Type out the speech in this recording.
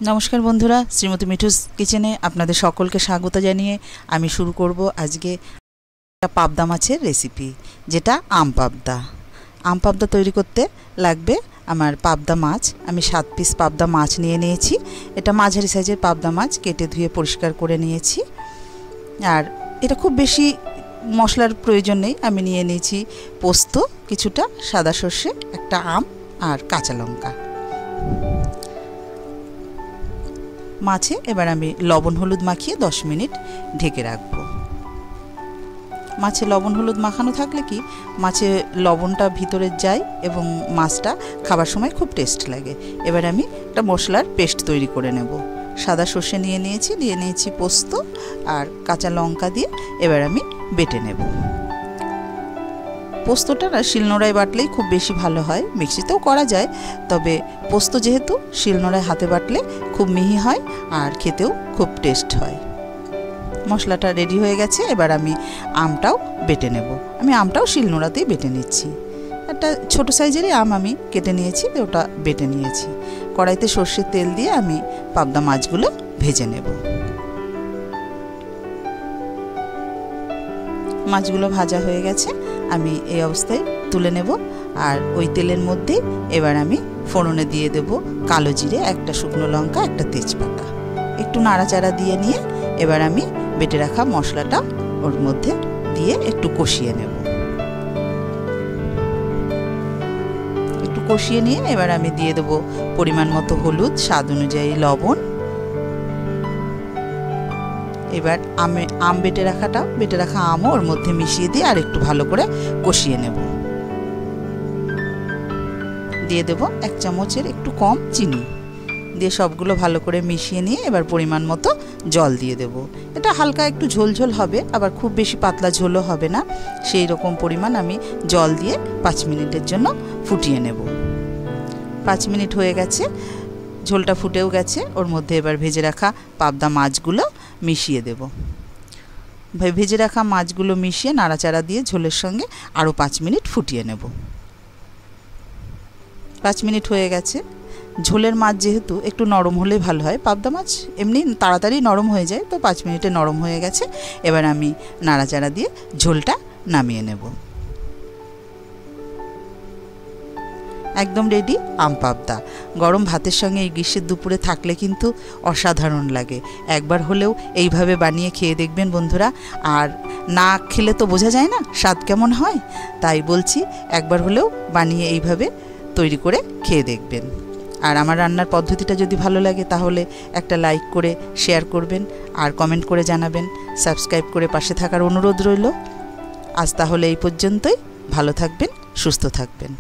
नमस्कार बंधुरा श्रीमती मिठुस किचेने आपनादेर सकलके स्वागत जानिए आमी शुरू करब आज के पाबदा माछेर रेसिपि जेटा आम पाबदा। आम पाबदा तैरी करते लागबे आमार पाबदा माछ। आमी 7 पिस पाबदा माछ निये नियेछि। एटा माझारि साइजेर पाबदा माछ केटे धुए परिष्कार करे नियेछि। आर एटा खूब बेशी मशलार प्रयोजन नेই। आमी निये नियेछि पोस्त किछुटा, सादा सर्षे, एकटा आम और काँचा लंका। माछे एबार आमी लवण हलुद माखिए 10 मिनट ढेके राखबो। माछे लवण हलुद माखानो थाकले कि माछे लवणटा भितरे जाय एबं माछटा खाबार समय खूब टेस्ट लागे। एबार आमी एकटा मशलार पेस्ट तैरी करे नेब। सादा सर्षे निये नियेछि पोस्त और काँचा लंका दिए एबार आमी बेटे नेब। पोस्तटा ना शिलनोड़ाय बाटलेई खूब बेशी भालो हय, मिक्सितेও करा जाय, तबे पोस्त जेहेतु शिलनोड़ाय हाथे बाटले खूब मिहि हय और खेतेও खूब टेस्ट हय। मशलाटा रेडी हये गेछे। एबार आमी आमटाও बेटे नेब। आमी आमटाও शिलनोड़ातेই बेटे निচ্ছি। একটা ছোট সাইজেরই আম আমি কেটে নিয়েছি, ওটা বেটে নিয়েছি। কড়াইতে সরষের তেল দিয়ে আমি পাবদা মাছগুলো ভেজে নেব। মাছগুলো ভাজা হয়ে গেছে, আমি এই অবস্থায় তুলে নেব। আর ওই তেলের মধ্যে এবার আমি ফোড়নে দিয়ে দেব কালো জিরে, একটা শুকনো লঙ্কা, একটা তেজপাতা। একটু নাড়াচাড়া দিয়ে নিয়ে এবার আমি বেটে রাখা মশলাটা ওর মধ্যে দিয়ে একটু কষিয়ে নেব। একটু কষিয়ে নিয়ে এবার আমি দিয়ে দেব পরিমাণ মতো হলুদ, স্বাদ অনুযায়ী লবণ। এবার আম বেটে রাখা আমও ওর মধ্যে মিশিয়ে দিয়ে আর একটু ভালো করে কষিয়ে নেব। দিয়ে দেব 1 চামচের একটু কম চিনি দিয়ে সবগুলো ভালো করে মিশিয়ে নিয়ে এবার পরিমাণ মতো জল দিয়ে দেব। এটা হালকা একটু ঝোলঝোল হবে, আবার খুব বেশি পাতলা ঝোলও হবে না। সেই রকম পরিমাণ আমি জল দিয়ে 5 মিনিটের জন্য ফুটিয়ে নেব। 5 মিনিট হয়ে গেছে, ঝোলটা ফুটেও গেছে। ওর মধ্যে এবার ভেজে রাখা পাবদা মাছগুলো মিশিয়ে দেব। ভেজে রাখা মাছগুলো মিশিয়ে নাড়াচাড়া দিয়ে ঝোলের সঙ্গে আরও 5 মিনিট ফুটিয়ে নেব। 5 মিনিট হয়ে গেছে। ঝোলের মাছ যেহেতু একটু নরম হলে ভালো হয়, পাবদা মাছ এমনি তাড়াতাড়ি নরম হয়ে যায়, তো 5 মিনিটে নরম হয়ে গেছে। এবার আমি নাড়াচাড়া দিয়ে ঝোলটা নামিয়ে নেব। একদম রেডি আম পাবদা। গরম ভাতের সঙ্গে এই গ্রীষ্মের দুপুরে থাকলে কিন্তু অসাধারণ লাগে। একবার হলেও এইভাবে বানিয়ে খেয়ে দেখবেন বন্ধুরা। আর না খেলে তো বোঝা যায় না স্বাদ কেমন হয়, তাই বলছি একবার হলেও বানিয়ে এইভাবে তৈরি করে খেয়ে দেখবেন। আর আমার রান্নার পদ্ধতিটা যদি ভালো লাগে তাহলে একটা লাইক করে শেয়ার করবেন আর কমেন্ট করে জানাবেন। সাবস্ক্রাইব করে পাশে থাকার অনুরোধ রইল। আজ তাহলে এই পর্যন্তই। ভালো থাকবেন, সুস্থ থাকবেন।